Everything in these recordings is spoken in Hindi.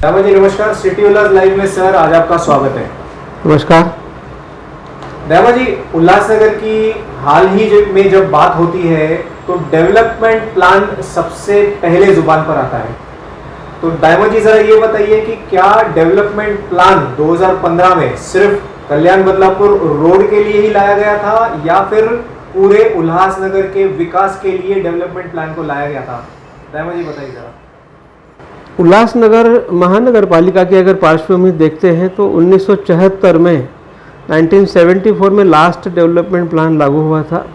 दैवा जी नमस्कार, सिटी उल्लास लाइव में सर आज आपका स्वागत है। नमस्कार। दैवा जी, उल्लासनगर की हाल ही में जब बात होती है तो डेवलपमेंट प्लान सबसे पहले जुबान पर आता है। तो दैवा जी जरा ये बताइए कि क्या डेवलपमेंट प्लान 2015 में सिर्फ कल्याण बदलापुर रोड के लिए ही लाया गया था या फिर पूरे उल्लासनगर के विकास के लिए डेवलपमेंट प्लान को लाया गया था? दैवा जी बताइए जरा। उल्लासनगर महानगर पालिका की अगर पार्श्वभूमि देखते हैं तो 1974 में 1974 में लास्ट डेवलपमेंट प्लान लागू हुआ था।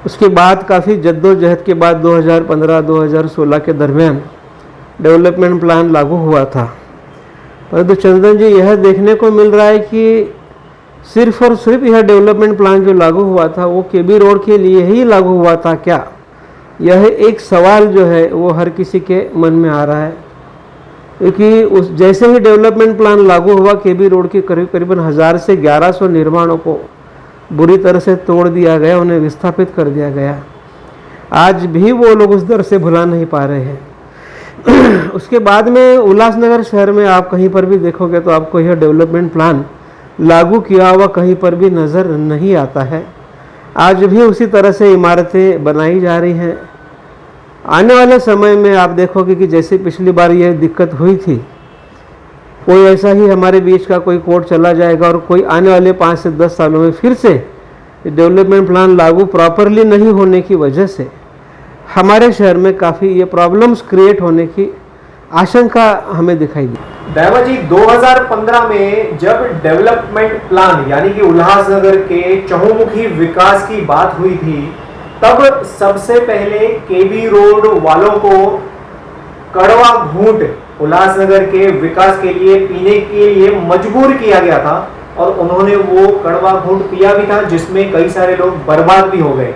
उसके बाद काफ़ी जद्दोजहद के बाद 2015-2016 के दरमियान डेवलपमेंट प्लान लागू हुआ था। परंतु चंदन जी, यह देखने को मिल रहा है कि सिर्फ और सिर्फ यह डेवलपमेंट प्लान जो लागू हुआ था वो केबी रोड के लिए ही लागू हुआ था क्या? यह एक सवाल जो है वो हर किसी के मन में आ रहा है, क्योंकि उस जैसे ही डेवलपमेंट प्लान लागू हुआ केबी रोड के करीबन 1000 से 1100 निर्माणों को बुरी तरह से तोड़ दिया गया, उन्हें विस्थापित कर दिया गया। आज भी वो लोग उस दर से भुला नहीं पा रहे हैं। उसके बाद में उल्लासनगर शहर में आप कहीं पर भी देखोगे तो आपको यह डेवलपमेंट प्लान लागू किया हुआ कहीं पर भी नज़र नहीं आता है। आज भी उसी तरह से इमारतें बनाई जा रही हैं। आने वाले समय में आप देखोगे कि जैसे पिछली बार यह दिक्कत हुई थी, कोई ऐसा ही हमारे बीच का कोई कोड चला जाएगा और कोई आने वाले 5 से 10 सालों में फिर से डेवलपमेंट प्लान लागू प्रॉपरली नहीं होने की वजह से हमारे शहर में काफ़ी ये प्रॉब्लम्स क्रिएट होने की आशंका हमें दिखाई दी। दैवा जी, 2015 में जब डेवलपमेंट प्लान यानी कि उल्लासनगर के चहुमुखी विकास की बात हुई थी, तब सबसे पहले केबी रोड वालों को कड़वा घूंट उल्लासनगर के विकास के लिए पीने के लिए मजबूर किया गया था और उन्होंने वो कड़वा घूंट पिया भी था, जिसमें कई सारे लोग बर्बाद भी हो गए।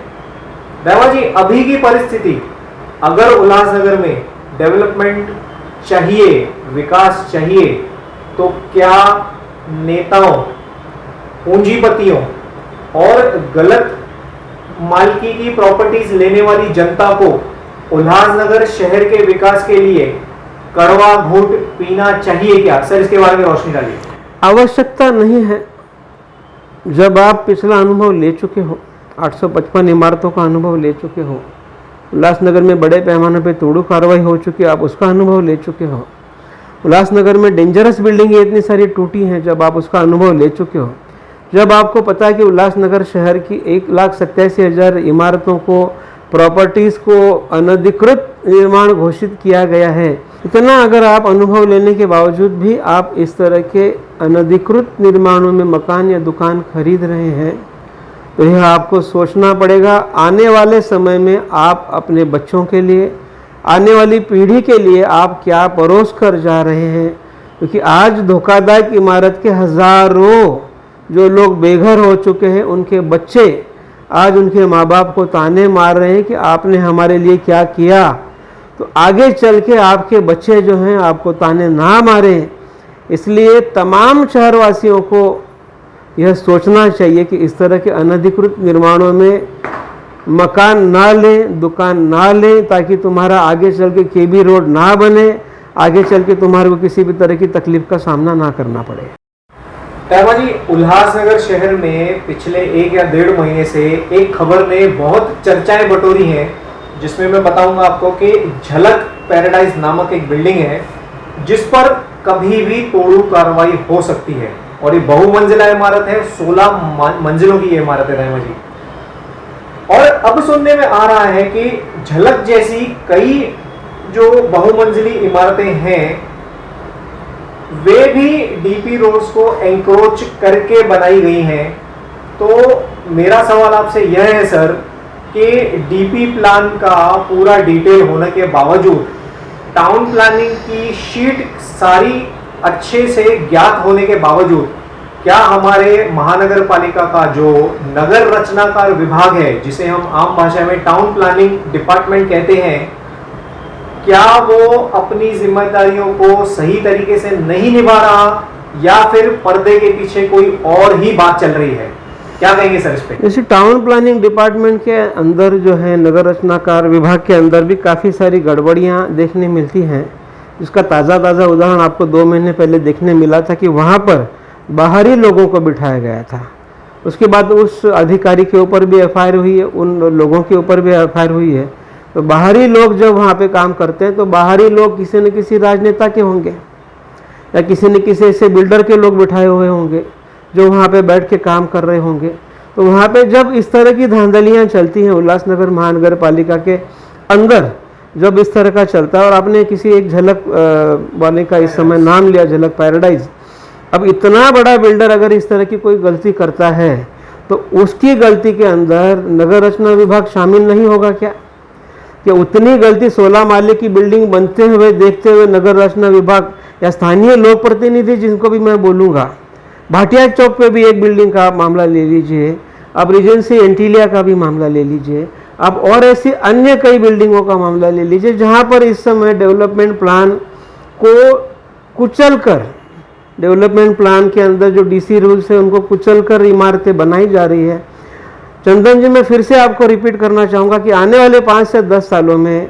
दैवा जी, अभी की परिस्थिति, अगर उल्लासनगर में डेवलपमेंट चाहिए, विकास चाहिए, तो क्या नेताओं, पूंजीपतियों और गलत मालिकी की प्रॉपर्टीज लेने वाली जनता को उल्लासनगर शहर के विकास के लिए कड़वा घूंट पीना चाहिए क्या? सर, इसके बारे में रोशनी डालिए। आवश्यकता नहीं है। जब आप पिछला अनुभव ले चुके हो, 855 इमारतों का अनुभव ले चुके हो, उल्लासनगर में बड़े पैमाने पे तोड़ू कार्रवाई हो चुकी है, आप उसका अनुभव ले चुके हो, उल्लासनगर में डेंजरस बिल्डिंगें इतनी सारी टूटी हैं, जब आप उसका अनुभव ले चुके हो, जब आपको पता है कि उल्लासनगर शहर की 1,87,000 इमारतों को, प्रॉपर्टीज़ को अनधिकृत निर्माण घोषित किया गया है, इतना अगर आप अनुभव लेने के बावजूद भी आप इस तरह के अनधिकृत निर्माणों में मकान या दुकान खरीद रहे हैं, तो यह आपको सोचना पड़ेगा। आने वाले समय में आप अपने बच्चों के लिए, आने वाली पीढ़ी के लिए आप क्या परोस कर जा रहे हैं, क्योंकि आज धोखादायक इमारत के हज़ारों जो लोग बेघर हो चुके हैं, उनके बच्चे आज उनके माँ बाप को ताने मार रहे हैं कि आपने हमारे लिए क्या किया। तो आगे चल के आपके बच्चे जो हैं आपको ताने ना मारें, इसलिए तमाम शहरवासियों को यह सोचना चाहिए कि इस तरह के अनधिकृत निर्माणों में मकान ना लें, दुकान ना लें, ताकि तुम्हारा आगे चल के केबी रोड ना बने, आगे चल के तुम्हारे को किसी भी तरह की तकलीफ का सामना ना करना पड़े। दैवा जी, उल्लासनगर शहर में पिछले 1 या 1.5 महीने से एक खबर ने बहुत चर्चाएं बटोरी हैं, जिसमें मैं बताऊंगा आपको कि झलक पैराडाइज नामक एक बिल्डिंग है जिस पर कभी भी तोड़ू कार्रवाई हो सकती है, और ये बहुमंजिला इमारत है, 16 मंजिलों की ये इमारत है दैवा जी। और अब सुनने में आ रहा है कि झलक जैसी कई जो बहुमंजिली इमारतें हैं वे भी डीपी रोड्स को एंक्रोच करके बनाई गई हैं। तो मेरा सवाल आपसे यह है सर कि डीपी प्लान का पूरा डिटेल होने के बावजूद, टाउन प्लानिंग की शीट सारी अच्छे से ज्ञात होने के बावजूद, क्या हमारे महानगर पालिका का जो नगर रचनाकार विभाग है, जिसे हम आम भाषा में टाउन प्लानिंग डिपार्टमेंट कहते हैं, क्या वो अपनी जिम्मेदारियों को सही तरीके से नहीं निभा रहा या फिर पर्दे के पीछे कोई और ही बात चल रही है? क्या कहेंगे सर इस पे? जैसे टाउन प्लानिंग डिपार्टमेंट के अंदर जो है, नगर रचनाकार विभाग के अंदर भी काफ़ी सारी गड़बड़ियाँ देखने मिलती हैं। जिसका ताज़ा ताज़ा उदाहरण आपको 2 महीने पहले देखने मिला था कि वहाँ पर बाहरी लोगों को बिठाया गया था। उसके बाद उस अधिकारी के ऊपर भी एफआईआर हुई है, उन लोगों के ऊपर भी एफआईआर हुई है। तो बाहरी लोग जब वहाँ पे काम करते हैं तो बाहरी लोग किसी न किसी राजनेता के होंगे या किसी न किसी ऐसे बिल्डर के लोग बिठाए हुए होंगे जो वहाँ पे बैठ के काम कर रहे होंगे। तो वहाँ पे जब इस तरह की धांधलियाँ चलती हैं उल्लासनगर महानगर पालिका के अंदर, जब इस तरह का चलता है, और आपने किसी एक झलक वाले का इस समय नाम लिया, झलक पैराडाइज। अब इतना बड़ा बिल्डर अगर इस तरह की कोई गलती करता है तो उसकी गलती के अंदर नगर रचना विभाग शामिल नहीं होगा क्या? कि उतनी गलती 16 माले की बिल्डिंग बनते हुए देखते हुए नगर रचना विभाग या स्थानीय लोक प्रतिनिधि, जिनको भी मैं बोलूँगा, भाटिया चौक पे भी एक बिल्डिंग का मामला ले लीजिए, अब रीजेंसी एंटीलिया का भी मामला ले लीजिए, अब और ऐसी अन्य कई बिल्डिंगों का मामला ले लीजिए जहाँ पर इस समय डेवलपमेंट प्लान को कुचल कर, डेवलपमेंट प्लान के अंदर जो डीसी रूल्स है उनको कुचल कर इमारतें बनाई जा रही है। चंदन जी, मैं फिर से आपको रिपीट करना चाहूँगा कि आने वाले 5 से 10 सालों में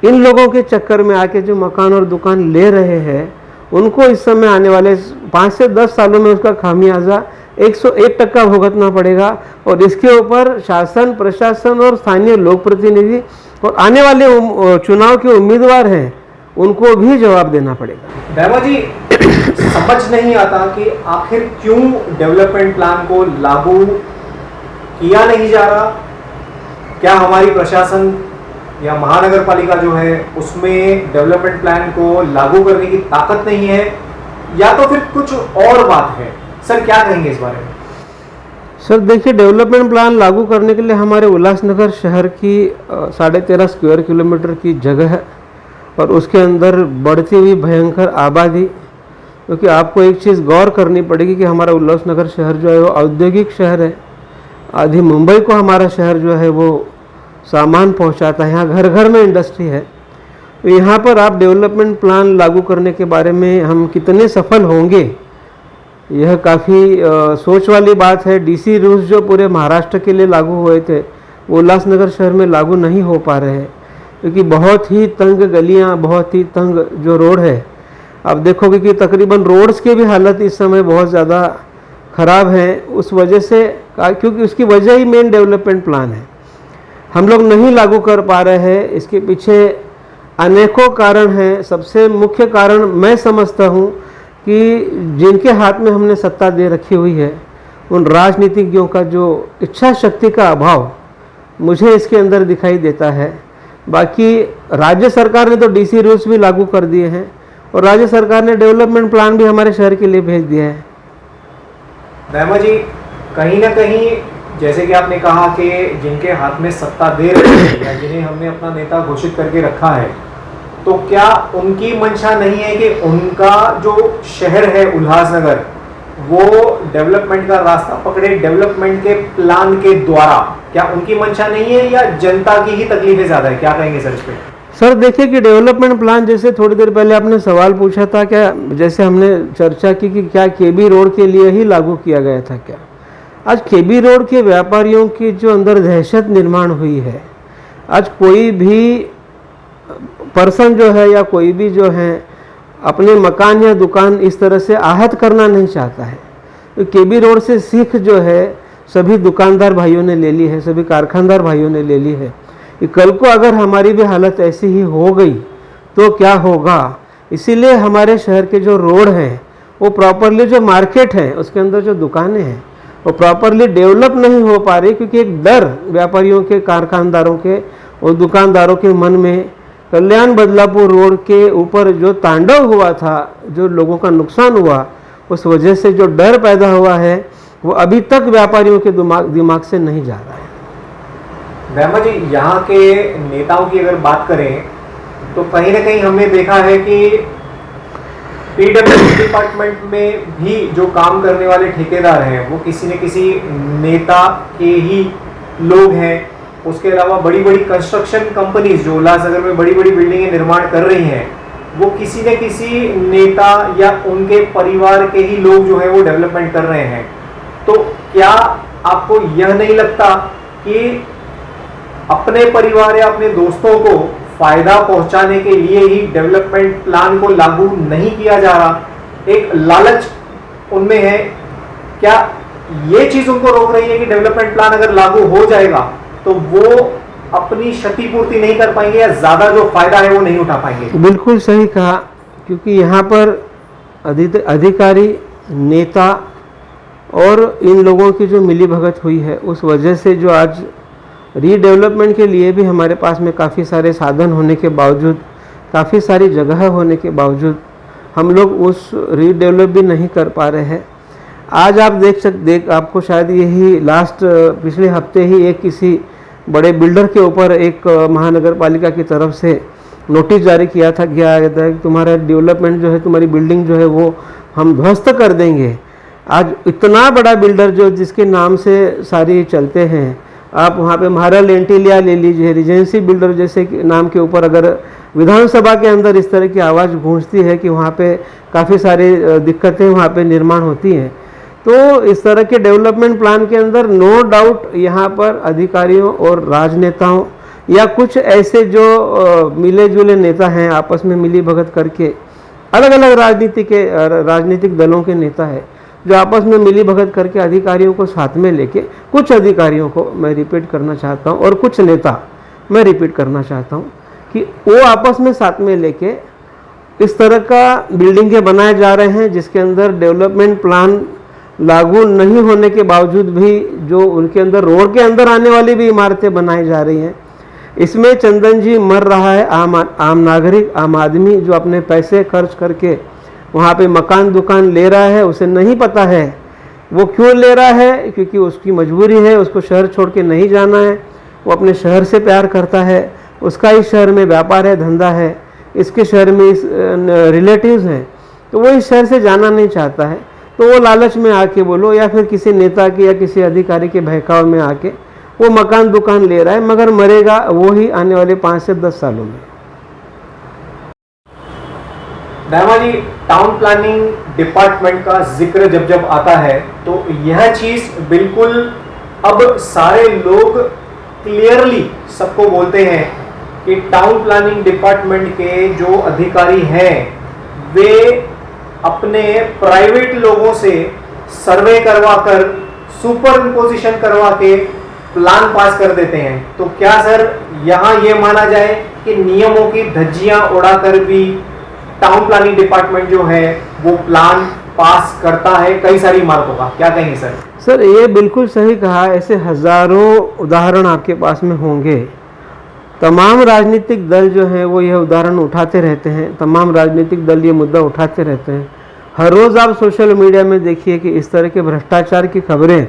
इन लोगों के चक्कर में आके जो मकान और दुकान ले रहे हैं उनको इस समय आने वाले 5 से 10 सालों में उसका खामियाजा 101% भुगतना पड़ेगा, और इसके ऊपर शासन, प्रशासन और स्थानीय लोक प्रतिनिधि और आने वाले चुनाव के उम्मीदवार हैं उनको भी जवाब देना पड़ेगा। बैमा जी, समझ नहीं आता कि आखिर क्यों डेवलपमेंट प्लान को लागू किया नहीं जा रहा। क्या हमारी प्रशासन या महानगर पालिका जो है उसमें डेवलपमेंट प्लान को लागू करने की ताकत नहीं है, या तो फिर कुछ और बात है? सर, क्या कहेंगे इस बारे में? सर देखिए, डेवलपमेंट प्लान लागू करने के लिए हमारे उल्लासनगर शहर की 13.5 स्क्वायर किलोमीटर की जगह है और उसके अंदर बढ़ती हुई भयंकर आबादी, क्योंकि आपको एक चीज़ गौर करनी पड़ेगी कि हमारा उल्लासनगर शहर जो है वो औद्योगिक शहर है। आधी मुंबई को हमारा शहर जो है वो सामान पहुंचाता है, यहाँ घर घर में इंडस्ट्री है। तो यहाँ पर आप डेवलपमेंट प्लान लागू करने के बारे में हम कितने सफल होंगे, यह काफ़ी सोच वाली बात है। डीसी रूल्स जो पूरे महाराष्ट्र के लिए लागू हुए थे वो उल्लासनगर शहर में लागू नहीं हो पा रहे हैं, क्योंकि बहुत ही तंग गलियाँ, बहुत ही तंग जो रोड है, आप देखोगे कि तकरीबन रोड्स की भी हालत इस समय बहुत ज़्यादा ख़राब है। उस वजह से, क्योंकि उसकी वजह ही मेन डेवलपमेंट प्लान है, हम लोग नहीं लागू कर पा रहे हैं। इसके पीछे अनेकों कारण हैं। सबसे मुख्य कारण मैं समझता हूँ कि जिनके हाथ में हमने सत्ता दे रखी हुई है उन राजनीतिज्ञों का जो इच्छा शक्ति का अभाव मुझे इसके अंदर दिखाई देता है। बाकी राज्य सरकार ने तो डीसी रूल्स भी लागू कर दिए हैं और राज्य सरकार ने डेवलपमेंट प्लान भी हमारे शहर के लिए भेज दिया है। बैमा जी, कहीं ना कहीं जैसे कि आपने कहा कि जिनके हाथ में सत्ता दे रही है या जिन्हें हमने अपना नेता घोषित करके रखा है, तो क्या उनकी मंशा नहीं है कि उनका जो शहर है उल्लासनगर वो डेवलपमेंट का रास्ता पकड़े डेवलपमेंट के प्लान के द्वारा? क्या उनकी मंशा नहीं है या जनता की ही तकलीफें ज्यादा है? क्या कहेंगे सर इस पे? सर देखिए कि डेवलपमेंट प्लान, जैसे थोड़ी देर पहले आपने सवाल पूछा था, क्या जैसे हमने चर्चा की कि क्या केबी रोड के लिए ही लागू किया गया था क्या? आज केबी रोड के व्यापारियों की जो अंदर दहशत निर्माण हुई है, आज कोई भी पर्सन जो है या कोई भी जो है अपने मकान या दुकान इस तरह से आहत करना नहीं चाहता है। तो केबी रोड से सीख जो है सभी दुकानदार भाइयों ने ले ली है, सभी कारखानदार भाइयों ने ले ली है कि कल को अगर हमारी भी हालत ऐसी ही हो गई तो क्या होगा। इसीलिए हमारे शहर के जो रोड हैं वो प्रॉपरली, जो मार्केट है उसके अंदर जो दुकानें हैं वो प्रॉपरली डेवलप नहीं हो पा रही, क्योंकि एक डर व्यापारियों के, कारखानदारों के और दुकानदारों के मन में कल्याण बदलापुर रोड के ऊपर जो तांडव हुआ था, जो लोगों का नुकसान हुआ, उस वजह से जो डर पैदा हुआ है वो अभी तक व्यापारियों के दिमाग से नहीं जा रहा है। बैमा जी, यहाँ के नेताओं की अगर बात करें तो कहीं ना कहीं हमने देखा है कि पीडब्ल्यूडी डिपार्टमेंट में भी जो काम करने वाले ठेकेदार हैं वो किसी न किसी नेता के ही लोग हैं। उसके अलावा बड़ी बड़ी कंस्ट्रक्शन कंपनीज जो उल्लासनगर में बड़ी बड़ी बिल्डिंगें निर्माण कर रही हैं वो किसी न किसी नेता या उनके परिवार के ही लोग जो है वो डेवलपमेंट कर रहे हैं। तो क्या आपको यह नहीं लगता कि अपने परिवार या अपने दोस्तों को फायदा पहुंचाने के लिए ही डेवलपमेंट प्लान को लागू नहीं किया जा रहा, एक लालच उनमें है। क्या ये चीज उनको रोक रही है कि डेवलपमेंट प्लान अगर लागू हो जाएगा तो वो अपनी क्षतिपूर्ति नहीं कर पाएंगे या ज्यादा जो फायदा है वो नहीं उठा पाएंगे? बिल्कुल सही कहा, क्योंकि यहाँ पर अधिकारी, नेता और इन लोगों की जो मिलीभगत हुई है, उस वजह से जो आज रीडेवलपमेंट के लिए भी हमारे पास में काफ़ी सारे साधन होने के बावजूद, काफ़ी सारी जगह होने के बावजूद हम लोग उस रीडेवलप भी नहीं कर पा रहे हैं। आज आप देख आपको शायद यही पिछले हफ्ते ही एक किसी बड़े बिल्डर के ऊपर एक महानगर पालिका की तरफ से नोटिस जारी किया था कि तुम्हारा डेवलपमेंट जो है, तुम्हारी बिल्डिंग जो है वो हम ध्वस्त कर देंगे। आज इतना बड़ा बिल्डर जिसके नाम से सारी चलते हैं, आप वहाँ पे महाराल एंटीलिया ले लीजिए, रिजेंसी बिल्डर जैसे नाम के ऊपर अगर विधानसभा के अंदर इस तरह की आवाज़ गूंजती है कि वहाँ पे काफ़ी सारी दिक्कतें वहाँ पे निर्माण होती हैं, तो इस तरह के डेवलपमेंट प्लान के अंदर नो डाउट यहाँ पर अधिकारियों और राजनेताओं या कुछ ऐसे जो मिले जुले नेता हैं, आपस में मिली भगत करके, अलग अलग राजनीतिक दलों के नेता है जो आपस में मिली भगत करके अधिकारियों को साथ में लेके, कुछ अधिकारियों को मैं रिपीट करना चाहता हूँ और कुछ नेता मैं रिपीट करना चाहता हूँ कि वो आपस में साथ में लेके इस तरह का बिल्डिंगें बनाए जा रहे हैं जिसके अंदर डेवलपमेंट प्लान लागू नहीं होने के बावजूद भी जो उनके अंदर रोड के अंदर आने वाली भी इमारतें बनाई जा रही हैं। इसमें चंदन जी मर रहा है आम नागरिक, आम आदमी जो अपने पैसे खर्च करके वहाँ पे मकान दुकान ले रहा है। उसे नहीं पता है वो क्यों ले रहा है, क्योंकि उसकी मजबूरी है, उसको शहर छोड़ के नहीं जाना है, वो अपने शहर से प्यार करता है, उसका इस शहर में व्यापार है, धंधा है, इसके शहर में रिलेटिव्स हैं, तो वो इस शहर से जाना नहीं चाहता है। तो वो लालच में आके बोलो या फिर किसी नेता के या किसी अधिकारी के बहकाव में आके वो मकान दुकान ले रहा है, मगर मरेगा वो ही आने वाले 5 से 10 सालों में। दामा जी, टाउन प्लानिंग डिपार्टमेंट का जिक्र जब जब आता है तो यह चीज बिल्कुल अब सारे लोग क्लियरली सबको बोलते हैं कि टाउन प्लानिंग डिपार्टमेंट के जो अधिकारी हैं वे अपने प्राइवेट लोगों से सर्वे करवा कर, सुपर इम्पोजिशन करवा के प्लान पास कर देते हैं। तो क्या सर यहाँ ये माना जाए कि नियमों की धज्जियां उड़ाकर भी टाउन प्लानिंग डिपार्टमेंट जो है वो प्लान पास करता है कई सारी इमारतों का? क्या कहेंगे सर? सर ये बिल्कुल सही कहा, ऐसे हजारों उदाहरण आपके पास में होंगे। तमाम राजनीतिक दल जो हैं वो यह उदाहरण उठाते रहते हैं, तमाम राजनीतिक दल ये मुद्दा उठाते रहते हैं। हर रोज़ आप सोशल मीडिया में देखिए कि इस तरह के भ्रष्टाचार की खबरें,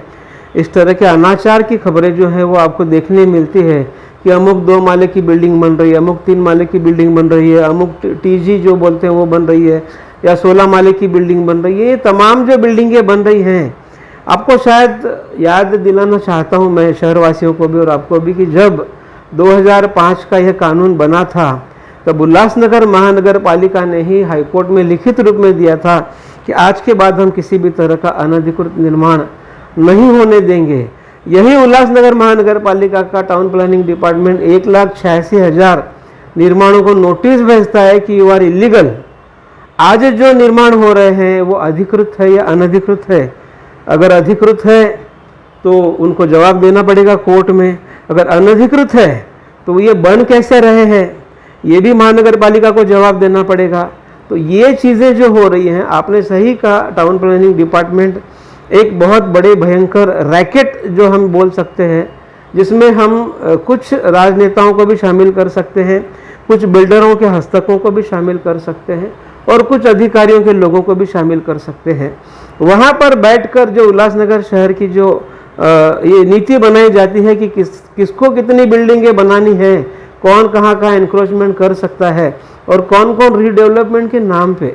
इस तरह के अनाचार की खबरें जो है वो आपको देखने मिलती है कि अमुक 2 माले की बिल्डिंग बन रही है, अमुक 3 माले की बिल्डिंग बन रही है, अमुक टीजी जो बोलते हैं वो बन रही है, या 16 माले की बिल्डिंग बन रही है। ये तमाम जो बिल्डिंगें बन रही हैं, आपको शायद याद दिलाना चाहता हूँ मैं शहरवासियों को भी और आपको भी कि जब 2005 का यह कानून बना था तब उल्लासनगर महानगर पालिका ने ही हाईकोर्ट में लिखित रूप में दिया था कि आज के बाद हम किसी भी तरह का अनधिकृत निर्माण नहीं होने देंगे। यही उल्लासनगर महानगर पालिका का टाउन प्लानिंग डिपार्टमेंट 1,86,000 निर्माणों को नोटिस भेजता है कि यू आर इलीगल। आज जो निर्माण हो रहे हैं वो अधिकृत है या अनधिकृत है? अगर अधिकृत है तो उनको जवाब देना पड़ेगा कोर्ट में, अगर अनधिकृत है तो ये बन कैसे रहे हैं ये भी महानगर पालिका को जवाब देना पड़ेगा। तो ये चीज़ें जो हो रही हैं, आपने सही कहा, टाउन प्लानिंग डिपार्टमेंट एक बहुत बड़े भयंकर रैकेट जो हम बोल सकते हैं, जिसमें हम कुछ राजनेताओं को भी शामिल कर सकते हैं, कुछ बिल्डरों के हस्तकों को भी शामिल कर सकते हैं और कुछ अधिकारियों के लोगों को भी शामिल कर सकते हैं। वहाँ पर बैठकर जो उल्लासनगर शहर की जो ये नीति बनाई जाती है कि किसको कितनी बिल्डिंगें बनानी है, कौन कहाँ का एनक्रोचमेंट कर सकता है और कौन कौन रीडेवलपमेंट के नाम पे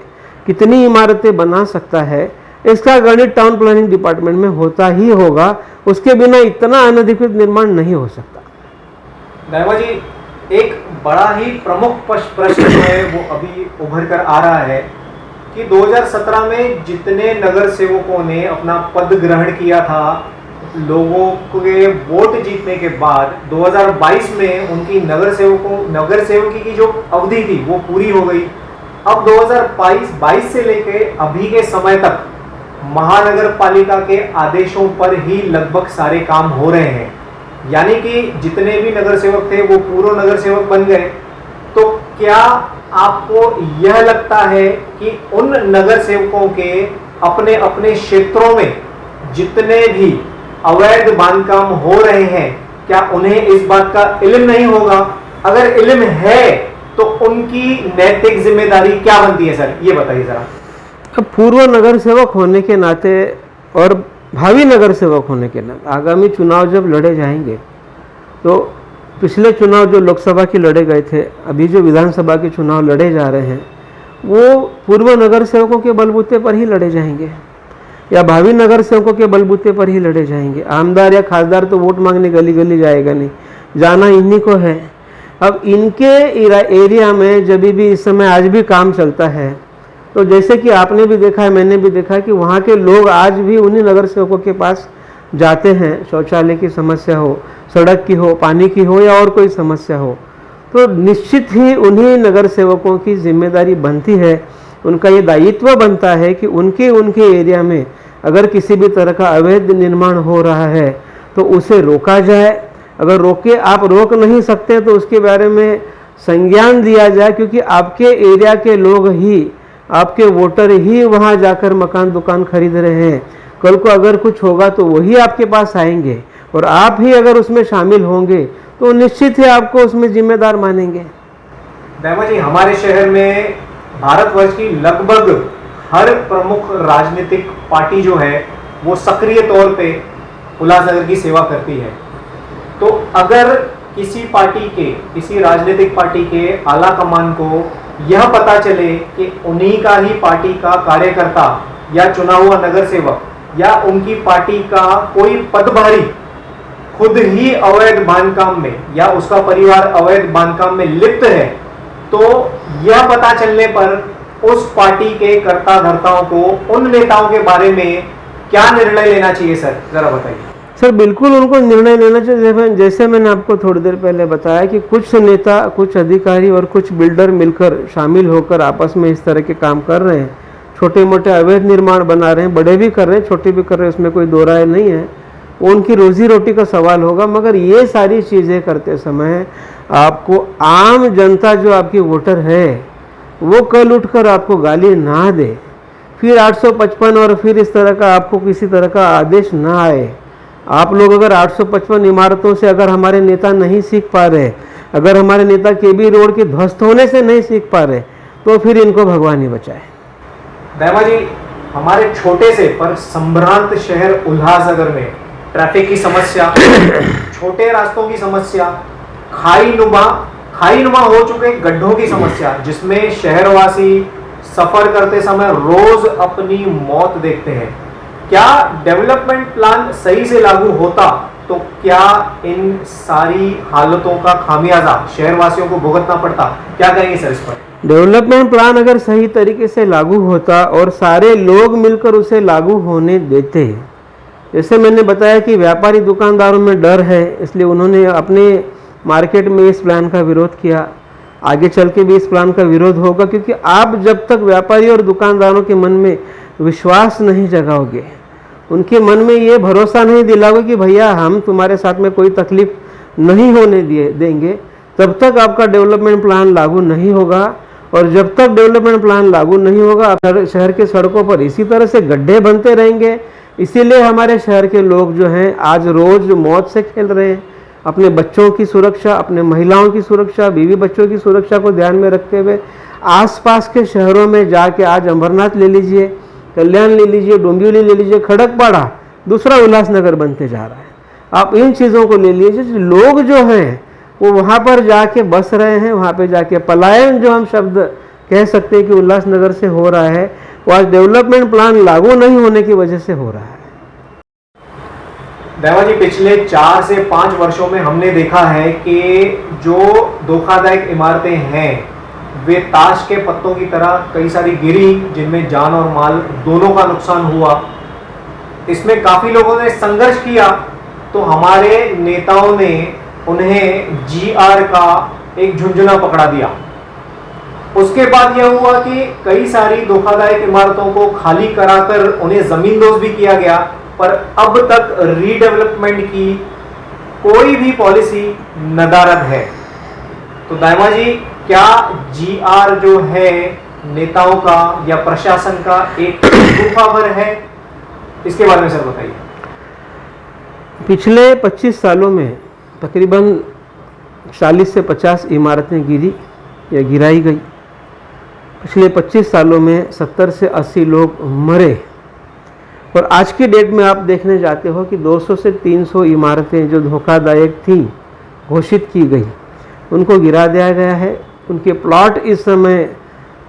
कितनी इमारतें बना सकता है, इसका गणित टाउन प्लानिंग डिपार्टमेंट में होता ही होगा। उसके बिना इतना अनधिकृत निर्माण नहीं हो सकता। दामा जी, एक बड़ा ही प्रमुख प्रश्न जो है वो अभी उभर कर आ रहा है कि 2017 में जितने नगर सेवकों ने अपना पद ग्रहण किया था लोगों के वोट जीतने के बाद 2022 में उनकी नगर सेवकी की जो अवधि थी वो पूरी हो गई। अब 2022 से लेके अभी के समय तक महानगर पालिका के आदेशों पर ही लगभग सारे काम हो रहे हैं, यानी कि जितने भी नगर सेवक थे वो पूर्व नगर सेवक बन गए। तो क्या आपको यह लगता है कि उन नगर सेवकों के अपने अपने क्षेत्रों में जितने भी अवैध बांधकाम हो रहे हैं, क्या उन्हें इस बात का इल्म नहीं होगा? अगर इल्म है तो उनकी नैतिक जिम्मेदारी क्या बनती है सर, ये बताइए जरा। अब पूर्व नगर सेवक होने के नाते और भावी नगर सेवक होने के नाते आगामी चुनाव जब लड़े जाएंगे तो पिछले चुनाव जो लोकसभा के लड़े गए थे, अभी जो विधानसभा के चुनाव लड़े जा रहे हैं, वो पूर्व नगर सेवकों के बलबूते पर ही लड़े जाएंगे या भावी नगर सेवकों के बलबूते पर ही लड़े जाएंगे। आमदार या खासदार तो वोट मांगने गली गली जाएगा नहीं, जाना इन्हीं को है। अब इनके एरिया में जब भी इस समय आज भी काम चलता है, तो जैसे कि आपने भी देखा है, मैंने भी देखा है कि वहाँ के लोग आज भी उन्हीं नगर सेवकों के पास जाते हैं। शौचालय की समस्या हो, सड़क की हो, पानी की हो या और कोई समस्या हो, तो निश्चित ही उन्हीं नगर सेवकों की जिम्मेदारी बनती है, उनका ये दायित्व बनता है कि उनके एरिया में अगर किसी भी तरह का अवैध निर्माण हो रहा है तो उसे रोका जाए। अगर आप रोक नहीं सकते तो उसके बारे में संज्ञान दिया जाए, क्योंकि आपके एरिया के लोग ही, आपके वोटर ही वहाँ जाकर मकान दुकान खरीद रहे हैं। कल को अगर कुछ होगा तो वही आपके पास आएंगे और आप ही अगर उसमें शामिल होंगे तो निश्चित ही आपको उसमें जिम्मेदार मानेंगे। दामा जी, हमारे शहर में भारतवर्ष की लगभग हर प्रमुख राजनीतिक पार्टी जो है वो सक्रिय तौर पे उल्लासनगर की सेवा करती है। तो अगर किसी राजनीतिक पार्टी के आला कमान को यह पता चले कि उन्हीं का ही पार्टी का कार्यकर्ता या चुना हुआ नगर सेवक या उनकी पार्टी का कोई पदभारी खुद ही अवैध बांधकाम में या उसका परिवार अवैध बांधकाम में लिप्त है, तो यह पता चलने पर उस पार्टी के कर्ता धर्ताओं को उन नेताओं के बारे में क्या निर्णय लेना चाहिए सर, जरा बताइए। सर बिल्कुल उनको निर्णय लेना चाहिए। जैसे मैंने आपको थोड़ी देर पहले बताया कि कुछ नेता, कुछ अधिकारी और कुछ बिल्डर मिलकर शामिल होकर आपस में इस तरह के काम कर रहे हैं, छोटे मोटे अवैध निर्माण बना रहे हैं, बड़े भी कर रहे हैं, छोटे भी कर रहे हैं, उसमें कोई दो राय नहीं है, उनकी रोजी रोटी का सवाल होगा। मगर ये सारी चीज़ें करते समय आपको आम जनता जो आपकी वोटर है वो कल उठकर आपको गाली ना दे, फिर 855 और फिर इस तरह का आपको किसी तरह का आदेश ना आए। आप लोग अगर 855 इमारतों से अगर हमारे नेता नहीं सीख पा रहे, अगर हमारे नेता केबी रोड के ध्वस्त होने से नहीं सीख पा रहे, तो फिर इनको भगवान ही बचाए। दामा जी, हमारे छोटे से पर संभ्रांत शहर उल्लासनगर में ट्रैफिक की समस्या, छोटे रास्तों की समस्या, खाई नुमा हो चुके गड्ढों की समस्या, जिसमें शहरवासी सफर करते समय रोज अपनी मौत देखते हैं। क्या डेवलपमेंट प्लान सही से लागू होता तो क्या इन सारी हालतों का खामियाजा शहरवासियों को भुगतना पड़ता? क्या कहेंगे सर इस पर? डेवलपमेंट प्लान अगर सही तरीके से लागू होता और सारे लोग मिलकर उसे लागू होने देते, जैसे मैंने बताया कि व्यापारी दुकानदारों में डर है, इसलिए उन्होंने अपने मार्केट में इस प्लान का विरोध किया, आगे चल के भी इस प्लान का विरोध होगा, क्योंकि आप जब तक व्यापारी और दुकानदारों के मन में विश्वास नहीं जगाओगे, उनके मन में ये भरोसा नहीं दिलाओगे कि भैया हम तुम्हारे साथ में कोई तकलीफ नहीं होने देंगे, तब तक आपका डेवलपमेंट प्लान लागू नहीं होगा। और जब तक डेवलपमेंट प्लान लागू नहीं होगा, शहर के सड़कों पर इसी तरह से गड्ढे बनते रहेंगे। इसीलिए हमारे शहर के लोग जो हैं आज रोज मौत से खेल रहे हैं। अपने बच्चों की सुरक्षा, अपने महिलाओं की सुरक्षा, बीवी बच्चों की सुरक्षा को ध्यान में रखते हुए आसपास के शहरों में जाके आज अंबरनाथ ले लीजिए, कल्याण ले लीजिए, डोंबिवली ले लीजिए, खड़कपाड़ा दूसरा उल्लासनगर बनते जा रहा है। आप इन चीज़ों को ले लीजिए। लोग जो हैं वो वहाँ पर जाके बस रहे हैं, वहाँ पे जाके पलायन जो हम शब्द कह सकते हैं कि उल्लासनगर से हो रहा है, वो आज डेवलपमेंट प्लान लागू नहीं होने की वजह से हो रहा है। देवा जी, पिछले 4 से 5 वर्षों में हमने देखा है कि जो धोखादायक इमारतें हैं वे ताश के पत्तों की तरह कई सारी गिरी, जिनमें जान और माल दोनों का नुकसान हुआ। इसमें काफी लोगों ने संघर्ष किया, तो हमारे नेताओं ने उन्हें जीआर का एक झुंझुना पकड़ा दिया। उसके बाद यह हुआ कि कई सारी धोखादायक इमारतों को खाली कराकर उन्हें जमींदोज भी किया गया, पर अब तक रीडेवलपमेंट की कोई भी पॉलिसी नदारद है। तो दाइमा जी, क्या जीआर जो है नेताओं का या प्रशासन का एक झूठा है? इसके बारे में सर बताइए। पिछले 25 सालों में तकरीबन 40 से 50 इमारतें गिरी या गिराई गई। पिछले 25 सालों में 70 से 80 लोग मरे। और आज की डेट में आप देखने जाते हो कि 200 से 300 इमारतें जो धोखादायक थी घोषित की गई, उनको गिरा दिया गया है। उनके प्लॉट इस समय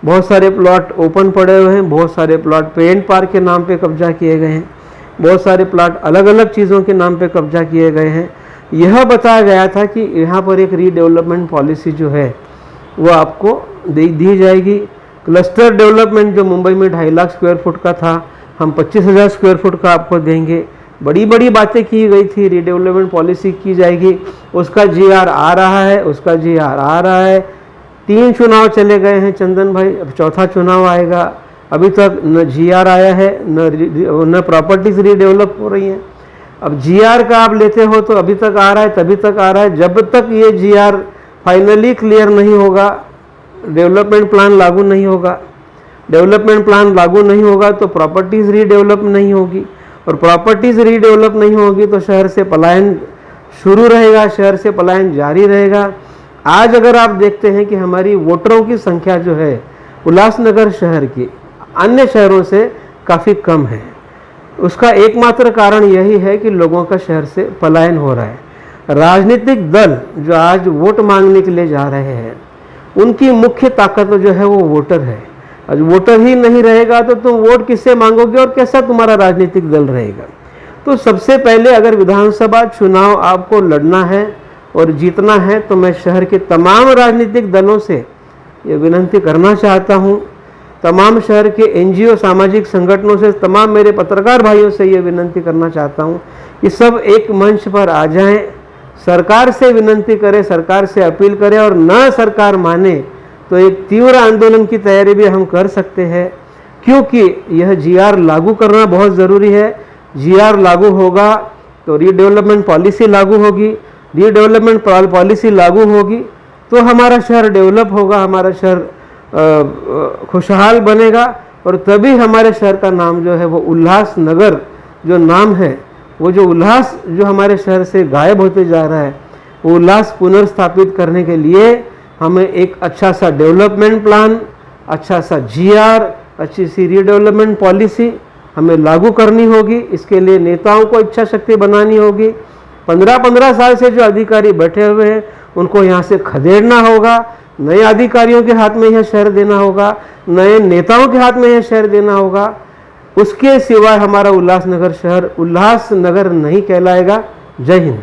बहुत सारे प्लॉट ओपन पड़े हुए हैं, बहुत सारे प्लॉट पेरेंट पार्क के नाम पे कब्जा किए गए हैं, बहुत सारे प्लॉट अलग अलग चीज़ों के नाम पे कब्जा किए गए हैं। यह बताया गया था कि यहाँ पर एक रीडेवलपमेंट पॉलिसी जो है वो आपको दी जाएगी। क्लस्टर डेवलपमेंट जो मुंबई में 2.5 लाख स्क्वायर फुट का था, हम 25,000 स्क्वायर फुट का आपको देंगे। बड़ी बड़ी बातें की गई थी, रीडेवलपमेंट पॉलिसी की जाएगी, उसका जीआर आ रहा है, उसका जीआर आ रहा है। 3 चुनाव चले गए हैं चंदन भाई, अब चौथा चुनाव आएगा। अभी तक न जीआर आया है, न प्रॉपर्टीज रीडेवलप हो रही हैं। अब जीआर का आप लेते हो तो अभी तक आ रहा है, तभी तक आ रहा है जब तक ये जीआर फाइनली क्लियर नहीं होगा, डेवलपमेंट प्लान लागू नहीं होगा। डेवलपमेंट प्लान लागू नहीं होगा तो प्रॉपर्टीज़ रीडेवलप नहीं होगी, और प्रॉपर्टीज़ रीडेवलप नहीं होगी तो शहर से पलायन शुरू रहेगा, शहर से पलायन जारी रहेगा। आज अगर आप देखते हैं कि हमारी वोटरों की संख्या जो है उल्लासनगर शहर की अन्य शहरों से काफ़ी कम है, उसका एकमात्र कारण यही है कि लोगों का शहर से पलायन हो रहा है। राजनीतिक दल जो आज वोट मांगने के लिए जा रहे हैं, उनकी मुख्य ताकत जो है वो वोटर है। आज वोटर ही नहीं रहेगा तो तुम वोट किससे मांगोगे और कैसा तुम्हारा राजनीतिक दल रहेगा। तो सबसे पहले अगर विधानसभा चुनाव आपको लड़ना है और जीतना है तो मैं शहर के तमाम राजनीतिक दलों से ये विनती करना चाहता हूँ, तमाम शहर के एनजीओ सामाजिक संगठनों से, तमाम मेरे पत्रकार भाइयों से ये विनती करना चाहता हूँ कि सब एक मंच पर आ जाएं, सरकार से विनती करें, सरकार से अपील करें, और न सरकार माने तो एक तीव्र आंदोलन की तैयारी भी हम कर सकते हैं, क्योंकि यह जीआर लागू करना बहुत ज़रूरी है। जीआर लागू होगा तो रीडेवलपमेंट पॉलिसी लागू होगी, रीडेवलपमेंट पॉलिसी लागू होगी तो हमारा शहर डेवलप होगा, हमारा शहर खुशहाल बनेगा, और तभी हमारे शहर का नाम जो है वो उल्लासनगर जो नाम है, वो जो उल्लास जो हमारे शहर से गायब होते जा रहा है, वो उल्लास पुनर्स्थापित करने के लिए हमें एक अच्छा सा डेवलपमेंट प्लान, अच्छा सा जीआर, अच्छी सी रीडेवलपमेंट पॉलिसी हमें लागू करनी होगी। इसके लिए नेताओं को इच्छा शक्ति बनानी होगी। 15-15 साल से जो अधिकारी बैठे हुए हैं उनको यहाँ से खदेड़ना होगा, नए अधिकारियों के हाथ में यह शहर देना होगा, नए नेताओं के हाथ में यह शहर देना होगा। उसके सिवाय हमारा उल्लासनगर शहर उल्लासनगर नहीं कहलाएगा। जय हिंद।